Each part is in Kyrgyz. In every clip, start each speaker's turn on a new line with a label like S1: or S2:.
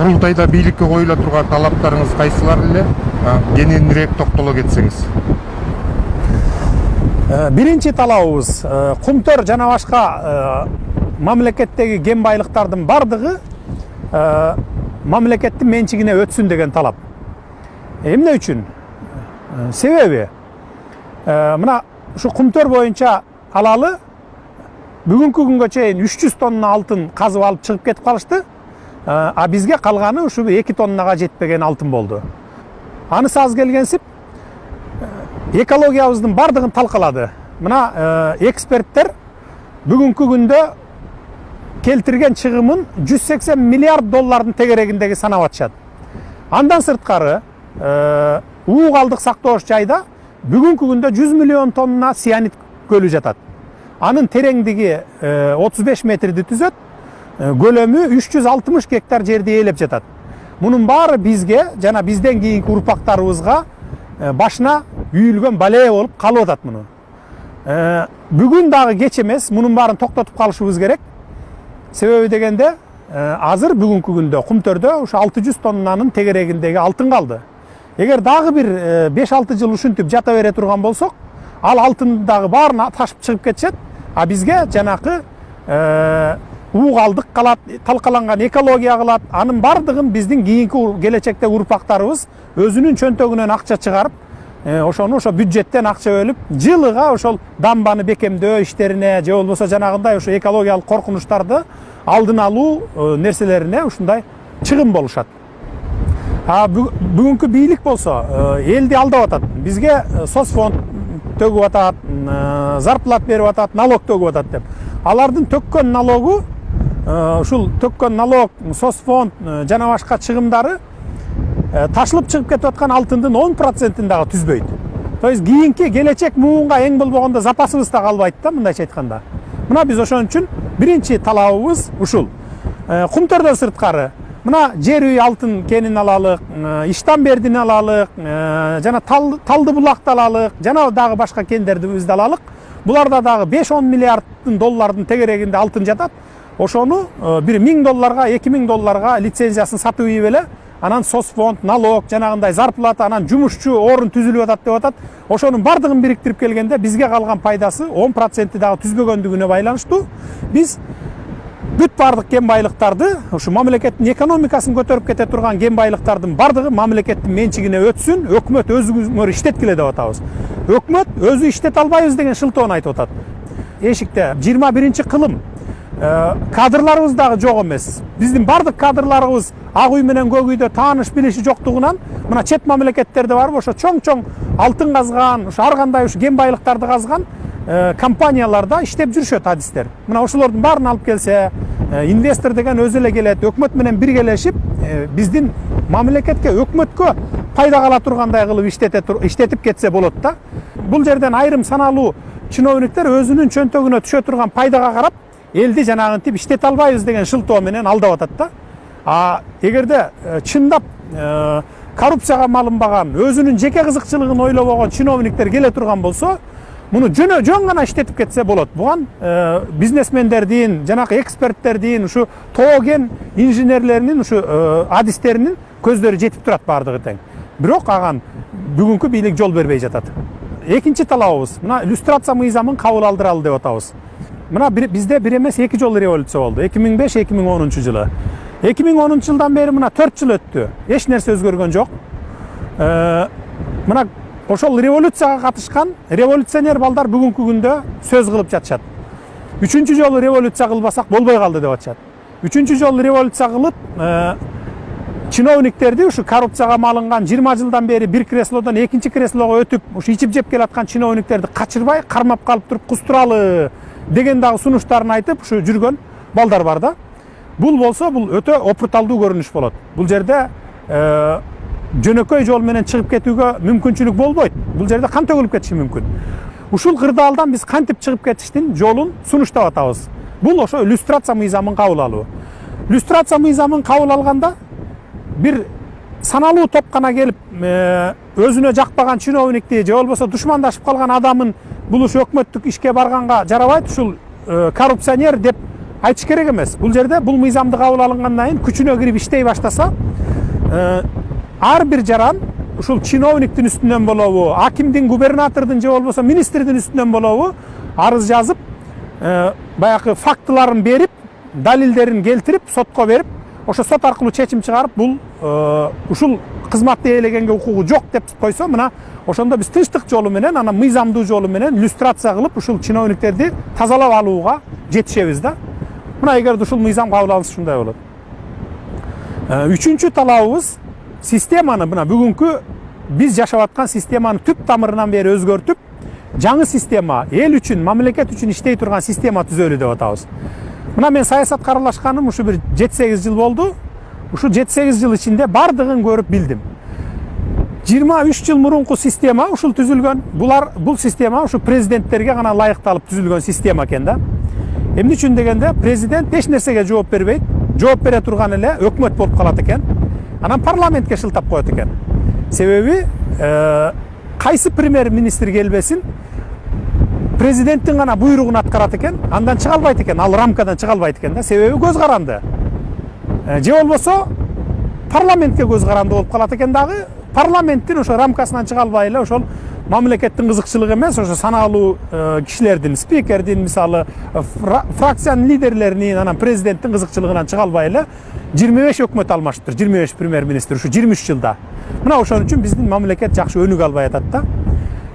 S1: курултайда бийликке коюла турган талаптарыңыз кайсылар эле? Кененирээк токтоло кетсеңиз.
S2: Биринчи талабыбыз кумтөр жана башка мамлекеттеги кен байлыктардын бардыгы мамлекеттин менчигине өтсүн деген талап. Эмне үчүн? Себеби мына ушу кумтөр боюнча алалы бүгүнкү күнгө чейин 300 тонна алтын казып алып чыгып кетип калышты. А бизге калганы ушу 2 тоннага жетпеген алтын болду. Анысы аз келгенсип экологиябыздын бардыгын талкалады. Мына эксперттер бүгүнкү күндө келтирген чыгымын 180 миллиард доллардын тегерегиндеги санап атышат. Андан сырткары уу калдык сактооч жайда бүгүнкү күндө 100 миллион тонна цианид көлү жатат. Анын тереңдиги 35 метрди түзөт, көлөмү 360 гектар жерди ээлеп жатат. Мунун баары бизге жана бизден кийинки урпактарыбызга башына үйүлгөн бале болуп калып атат муну. Бүгүн дагы кеч эмес, мунун баарын токтотуп калышыбыз керек. Себеби дегенде азыр бүгүнкү күндө кумтөрдө ушу 600 тоннанын тегерегиндеги алтын калды. Эгер дагы бир 5-6 жыл ушинтип жата бере турган болсок, ал алтын дагы баарына ташып чыгып кетишет. А бизге жанакы уу калдык калат, талкаланган экология калат. Анын бардыгын биздин кийинки келечектеги урпактарыбыз өзүнүн чөнтөгүнөн акча чыгарып, ошону бюджеттен акча бөлүп, жылыга ошол дамбаны бекемдөө иштерине же болбосо жанагындай ошо экологиялык коркунучтарды алдын алуу нерселерине ушундай чыгым болушат. Бүгүнкү бийлик болсо элди алдап атат. Бизге соцфонд төгүп атат, зарплат берип атат, налог төгүп атат деп. Алардын төккөн налогу, ушул төккөн налог, соцфонд жана башка чыгымдары ташылып чыгып кетип аткан алтындын 10%-ин дагы түзбөйт. То есть кийинки келечек муунга эң болбогондо запасыбыз да калбайт да, мындайча айтканда. Мына биз ошон үчүн биринчи талабыбыз ушул. Кумтөрдөн сырткары мына жер үй алтын кенин алалык, иштан бердин алалык, жана талды булакты алалык, жана дагы башка кендерди бизди алалык. Буларда дагы 5-10 миллиарддын доллардын тегерегинде алтын жатат. Ошону бир 1000 долларга, 2000 долларга лицензиясын сатып ийип эле, анан соцфонд, налог, жанагындай зарплата, анан жумушчу орун түзүлүп атат деп атат. Ошонун бардыгын бириктирип келгенде бизге калган пайдасы 10% дагы түзбөгөндүгүнө байланыштуу. Биз бүт бардык кен байлыктарды, ушу мамлекеттин экономикасын көтөрүп кете турган кен байлыктардын бардыгы мамлекеттин менчигине өтсүн, өкмөт өзүңөр иштеткиле деп атабыз. Өкмөт өзү иштете албайбыз деген шылтоон айтып атат. Эшикте 21-кылым кадрларыбыз дагы жок эмес. Биздин бардык кадрларыбыз ак үй менен көк үйдө тааныш билиши жоктугунан мына чет мамлекеттерде барып ошо чоң-чоң алтын казган, ошо ар кандай ушу кен байлыктарды казган компанияларда иштеп жүрүшөт адистер. Мына ошолордун баарын алып келсе, инвестор деген өзү эле келет, өкмөт менен биргелешип, биздин мамлекетке, өкмөткө пайда кала тургандай кылып иштетип кетсе болот да. Бул жерден айрым саналуу чиновниктер өзүнүн чөнтөгүнө түшө турган пайдага карап, элди жанагынтип иштете албайбыз деген шылтоо менен алдап атат да. Эгерде чындап коррупцияга малынбаган, өзүнүн жеке кызыкчылыгын ойлобогон чиновниктер келе турган болсо, муну жөн гана иштетип кетсе болот. Буган бизнесмендердин, жанакы эксперттердин, ушу тоо кен инженерлеринин, ушу адистеринин көздөрү жетип турат бардыгы тең. Бирок аган бүгүнкү бийлик жол бербей жатат. Экинчи талабыбыз мына иллюстрация мыйзамын кабыл алдыралы деп атабыз. Мына бизде бир эмес 2 жолу революция болду. 2005-2010 жылы. 2010 жылдан бери мына 4 жыл өттү. Эч нерсе өзгөргөн жок. Мына ошол революцияга катышкан революционер балдар бүгүнкү күндө сөз кылып жатышат. 3-чү жолу революция кылбасак болбой калды деп атышат. 3-чү жолу революция кылып, чиновниктерди ушу коррупцияга малынган 20 жылдан бери бир креслодон 2-чи креслого өтүп, ушу ичип жеп келаткан чиновниктерди качырбай, кармап калып туруп кустуралы деген дагы сунуштарын айтып, ушу жүргөн балдар бар да. Бул болсо, бул өтө опурталдуу көрүнүш болот. Бул жерде жөнөкөй жол менен чыгып кетүүгө мүмкүнчүлүк болбойт. Бул жерде кан төгүлүп кетиши мүмкүн. Ушул кырдаалдан биз кантип чыгып кетиштин жолун сунуштап атабыз. Бул ошо иллюстрация мыйзамын кабыл алуу. Иллюстрация мыйзамын кабыл алганда бир саналуу топ гана келип, өзүнө жакпаган чиновникти же болбосо душмандашып калган адамын бул ушу өкмөттүк ишке барганга жарабайт, ушул коррупционер деп айтыш керек эмес. Бул жерде бул мыйзамды кабыл алынгандан кийин күчүнө кирип иштей баштаса, ар бир жаран ушул чиновниктин үстүнөн болобу, акимдин, губернатордун же болбосо министрдин үстүнөн болобу арыз жазып, баягы фактыларын берип, далилдерин келтирип, сотко берип, ошо сот аркылуу чечим чыгарып, бул ушул кызматты ээлегенге укугу жок деп койсо, мына ошондо биз тынчтык жолу менен, анан мыйзамдуу жолу менен иллюстрация кылып, ушул чиновниктерди тазалап алууга жетишебиз да. Мына эгер ушул мыйзам кабыл алынса ушундай болот. Үчүнчү талабыбыз системаны, мына бүгүнкү биз жашап аткан системаны түп тамырынан бери өзгөртүп, жаңы система, эл үчүн, мамлекет үчүн иштей турган система түзөлү деп атабыз. Мына мен саясатка аралашканым ушу бир 7-8 жыл болду. Ушу 7-8 жыл ичинде бардыгын көрүп билдим. 23 жыл мурунку система ушул түзүлгөн. Бул система ушу президенттерге гана ылайыкталып түзүлгөн система экен да. Эмне үчүн дегенде, президент эч нерсеге жооп бербейт. Жооп бере турган эле өкмөт болуп калат экен. Анан парламентке шылтап коет экен. Себеби кайсы премьер-министр келбесин, президенттин гана буйругун аткарат экен, андан чыга албайт экен, ал рамкадан чыга албайт экен да. Себеби көз каранды. Же болбосо парламентке көз каранды болуп калат экен дагы, парламенттин ошо рамкасынан чыга албай эле ошол мамлекеттин кызыкчылыгы эмес, ошо саналуу кишилердин, спикердин, мисалы фракциянын лидерлеринин, анан президенттин кызыкчылыгынан чыга албай эле 25 өкмөт алмаштыр, 25 премьер-министр ушу 23 жылда. Мына ошон үчүн биздин мамлекет жакшы өнүк албай атат да.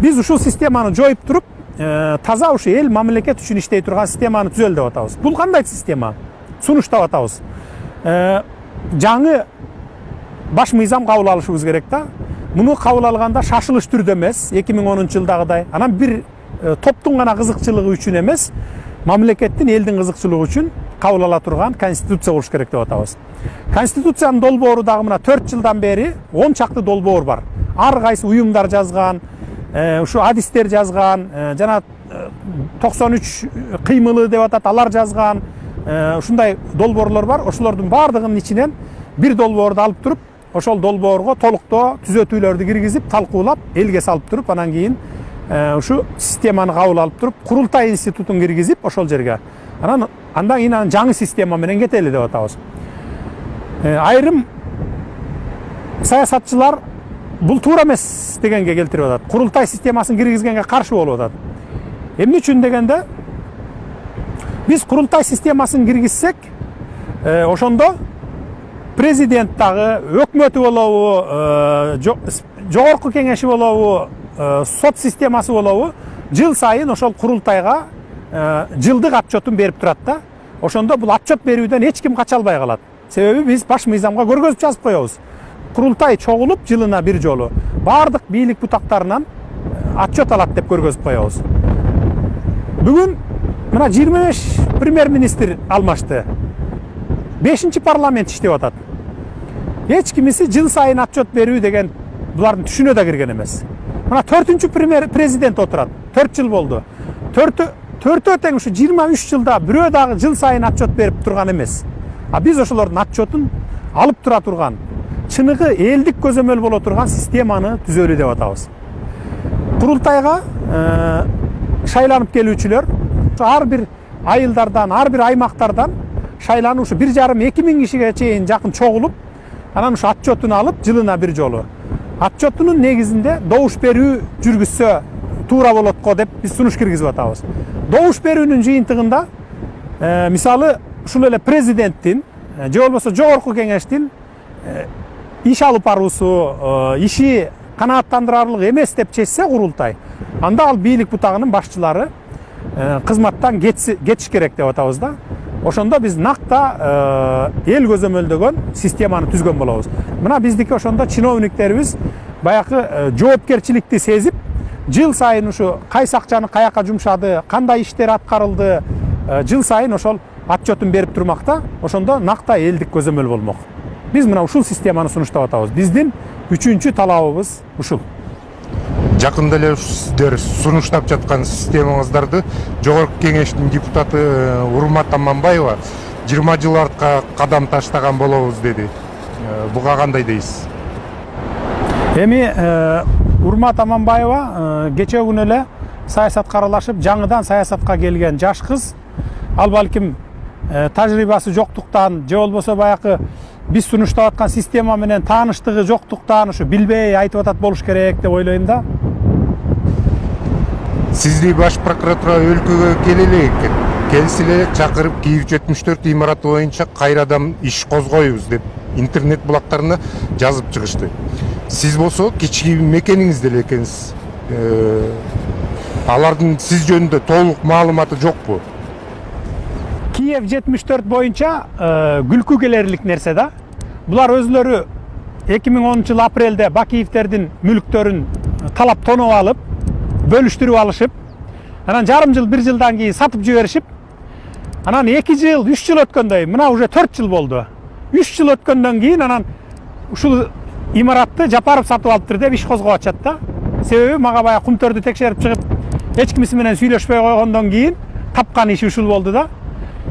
S2: Биз ушул системаны жоюп туруп, таза ушу эл мамлекет үчүн иштей турган системаны түзөлдү деп атабыз. Бул кандай система? Сунуштап атабыз. Жаңы баш мыйзам кабыл алышыбыз керек да. Муну кабыл алганда шашылыш түрдө эмес, 2010 жылдагыдай. Анан бир топтун гана кызыкчылыгы үчүн эмес, мамлекеттин, элдин кызыкчылыгы үчүн кабыл ала турган конституция болуш керек деп атабыз. Конституциянын долбоору дагы мына 4 жылдан бери 10 чакты долбоор бар. Ар кайсы уюмдар жазган, ушу адистер жазган, жана 93 кыймылы деп атат, алар жазган, ушундай долбоорлор бар. Ошолордун баардыгынын ичинен бир долбоорду алып туруп, ошол долбоорго толуктоо түзөтүүлөрдү киргизип, талкуулап, элге салып туруп, анан кийин ушу системаны кабыл алып туруп, курултай институтун киргизип ошол жерге. Андан кийин жаңы система менен кетели деп атабыз. Айрым саясатчылар бул туура эмес дегенге келтирип атат. Курултай системасын киргизгенге каршы болуп атат. Эмне үчүн дегенде, биз курултай системасын киргизсек, ошондо президент дагы, өкмөтү болобу, жогорку кеңеши болобу, сот системасы болобу, жыл сайын ошол курултайга жылдык отчетун берип турат да. Ошондо бул отчет берүүдөн эч ким кача албай калат. Себеби биз баш мыйзамга көргөзүп жазып коебуз. Курултай чогулуп жылына бир жолу баардык бийлик бутактарынан отчет алат деп көргөзүп коебуз. Бүгүн мына 25 премьер-министр алмашты. 5-чи парламент иштеп атат. Эч кимиси жыл сайын отчет берүү деген булардын түшүнө да кирген эмес. Мына 4-чү президент отурат. 4 жыл болду. 4 тең ушу 23 жылда бирөө дагы жыл сайын отчет берип турган эмес. А биз ошолордун отчетун алып тура турган, чыныгы элдик көзөмөл боло турган системаны түзөлү деп атабыз. Курултайга шайланып келүүчүлөр ар бир айылдардан, ар бир аймактардан шайланып ушу 1,5-2 миң кишиге чейин жакын чогулуп, анан ушу отчетун алып жылына бир жолу. Отчетунун негизинде добуш берүү жүргүзсө туура болот го деп биз сунуш киргизип атабыз. Добуш берүүнүн жыйынтыгында мисалы ушул эле президенттин же болбосо жогорку кеңештин иш алып баруусу, иши канааттандырарлык эмес деп чечсе курултай, анда ал бийлик бутагынын башчылары кызматтан кетиш керек деп атабыз да. Ошондо биз накта эл көзөмөлдөгөн системаны түзгөн болобуз. Мына биздики ошондо чиновниктерибиз баягы жоопкерчиликти сезип, жыл сайын ушу кайсы акчаны каяка жумшады, кандай иштер аткарылды, жыл сайын ошол отчетун берип турмакта, ошондо накта элдик көзөмөл болмок. Биз мына ушул системаны сунуштап атабыз. Биздин 3-чү талабыбыз ушул.
S1: Жакында эле сиздер сунуштап жаткан системаңыздарды жогорку кеңештин депутаты Урмат Аманбаева 20 жыл артка кадам таштаган болобуз деди. Буга кандай дейсиз?
S2: Эми Урмат Аманбаева кечээ күнү эле саясатка аралашып, жаңыдан саясатка келген жаш кыз, ал балким тажрыйбасы жоктуктан же болбосо баягы биз сунуштап аткан система менен тааныштыгы жоктуктан ушу билбей айтып атат болуш керек деп ойлойм да.
S1: Сизди баш прокуратура өлкөгө келеле экен. Келсе эле чакырып Киев 74 имараты боюнча кайрадан иш козгойбуз деп интернет булактарына жазып чыгышты. Сиз болсо кички мекениңизде эле экенсиз. Алардын сиз жөнүндө толук маалыматы жокпу?
S2: Киев 74 боюнча күлкү келерлик нерсе да. Булар өзлөрү 2010 апрелде Бакиевтердин мүлктөрүн талап тоноп алып, бөлүштүрүп алышып, анан жарым жыл, 1 жылдан кийин сатып жиберишип, анан 2 жыл, 3 жыл өткөндөн, мына уже 4 жыл болду. 3 жыл өткөндөн кийин анан ушул имаратты Жапаров сатып алыптыр деп иш козгоп атышат да. Себеби мага баягы кумтөрдү текшерип чыгып, эч кимиси менен сүйлөшпөй койгондон кийин тапкан иши ушул болду да.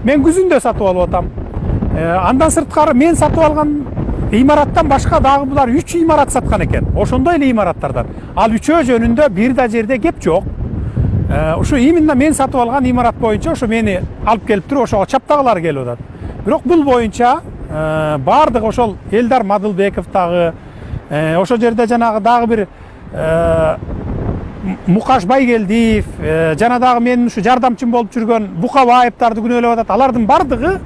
S2: Мен күзүндө сатып алып атам. Андан сырткары мен сатып алган имараттан башка дагы булар 3 имарат саткан экен. Ошондой эле имараттардан. Ал үчөө жөнүндө бир да жерде кеп жок. Ушу именно мен сатып алган имарат боюнча ошо мени алып келип туруп ошого чаптагылар келип атат. Бирок бул боюнча бардыгы ошол Элдар Мадылбеков дагы, ошол жерде жанагы дагы бир Мукаш Байгелдиев, жана дагы менин ушу жардамчым болуп жүргөн Букабаевдарды күнөөлөп атат. Алардын бардыгы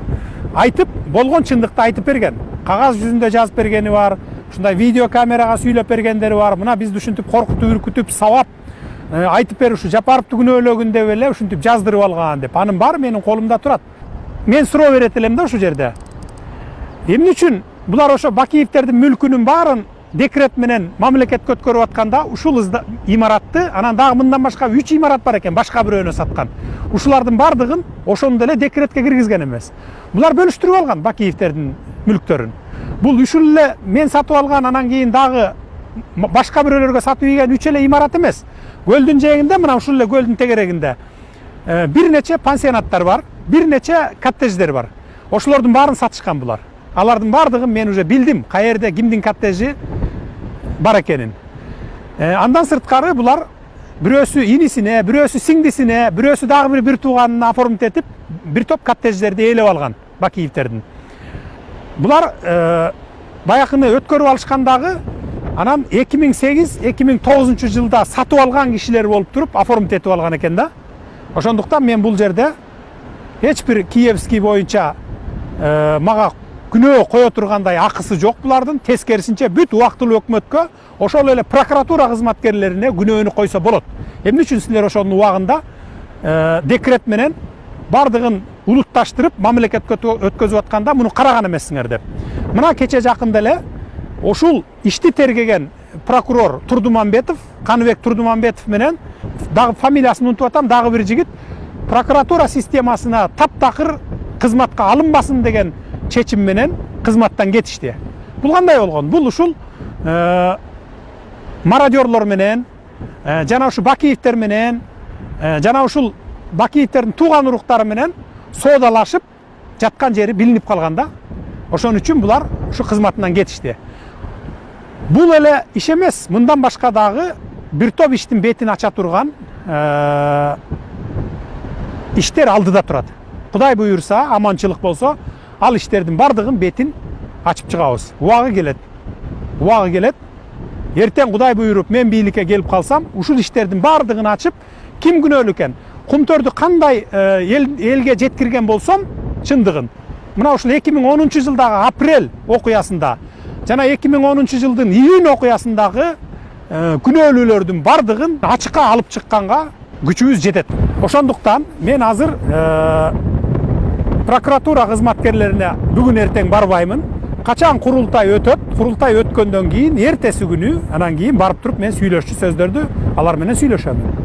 S2: айтып, болгон чындыкты айтып берген. Кагаз жүзүндө жазып бергени бар, ушундай видео камерага сүйлөп бергендери бар. Мына бизди ушинтип коркутуп, үркүтүп, сабап айтып бер, ушу Жапаровду күнөөлөгүн деп эле ушинтип жаздырып алган деп. Анын баары менин колумда турат. Мен суроо берет элем да ушул жерде. Эмне үчүн булар ошо Бакиевтердин мүлкүнүн баарын декрет менен мамлекетке өткөрүп атканда ушул имаратты, анан дагы мындан башка 3 имарат бар экен, башка бирөөнө саткан. Ушулардын бардыгын ошондо эле декретке киргизген эмес. Булар бөлүштүрүп алган Бакиевтердин мүлктөрүн. Бул ушул эле мен сатып алган, анан кийин дагы башка бирөөлөргө сатып ийген 3 эле имарат эмес. Көлдүн жээгинде, мына ушул эле көлдүн тегерегинде бир нече пансионаттар бар, бир нече коттедждер бар. Ошолордун баарын сатышкан булар. Алардын бардыгын мен уже билдим, каерде кимдин коттежи бар экенин. Андан сырткары булар бирөөсү инисине, бирөөсү сиңдисине, бирөөсү дагы бир тууганына оформить этип, бир топ коттедждерди ээлеп алган Бакиевтердин. Булар баягыны өткөрүп алышкандагы, анан 2008-2009 жылда сатып алган кишилер болуп туруп оформить этип алган экен да. Ошондуктан мен бул жерде эч бир Киевский боюнча мага күнөө кое тургандай акысы жок булардын. Тескерисинче бүт убактылуу өкмөткө, ошол эле прокуратура кызматкерлерине күнөөнү койсо болот. Эмне үчүн силер ошонун убагында декрет менен бардыгын улутташтырып мамлекетке өткөзүп атканда муну караган эмессиңер деп. Мына кече жакында эле ушул ишти тергеген прокурор Турдуманбетов, Каныбек Турдуманбетов менен дагы фамилиясын унутуп атам, дагы бир жигит прокуратура системасына таптакыр кызматка алынбасын деген чечим менен кызматтан кетишти. Бул кандай болгон? Бул ушул мародерлор менен, жана ушу Бакиевтер менен, жана ушул Бакиевтердин тууган уруктары менен соодалашып жаткан жери билинип калганда, ошон үчүн булар ушу кызматынан кетишти. Бул эле иш эмес, мындан башка дагы бир топ иштин бетин ача турган иштер алдыда турат. Кудай буйурса, аманчылык болсо, ал иштердин бардыгын бетин ачып чыгабыз. Убагы келет. Убагы келет. Эртең Кудай буйруп мен бийликке келип калсам, ушул иштердин бардыгын ачып, ким күнөөлүү экен? Кумтөрдү кандай элге жеткирген болсом, чындыгын. Мына ушул 2010 жылдагы апрель окуясында жана 2010 жылдын июнь окуясындагы күнөөлүүлөрдүн бардыгын ачыкка алып чыкканга күчүбүз жетет. Ошондуктан мен азыр прокуратура кызматкерлерине бүгүн эртең барбаймын. Качан курултай өтөт, курултай өткөндөн кийин эртеси күнү анан кийин барып туруп мен сүйлөшчү сөздөрдү алар менен сүйлөшөмүн.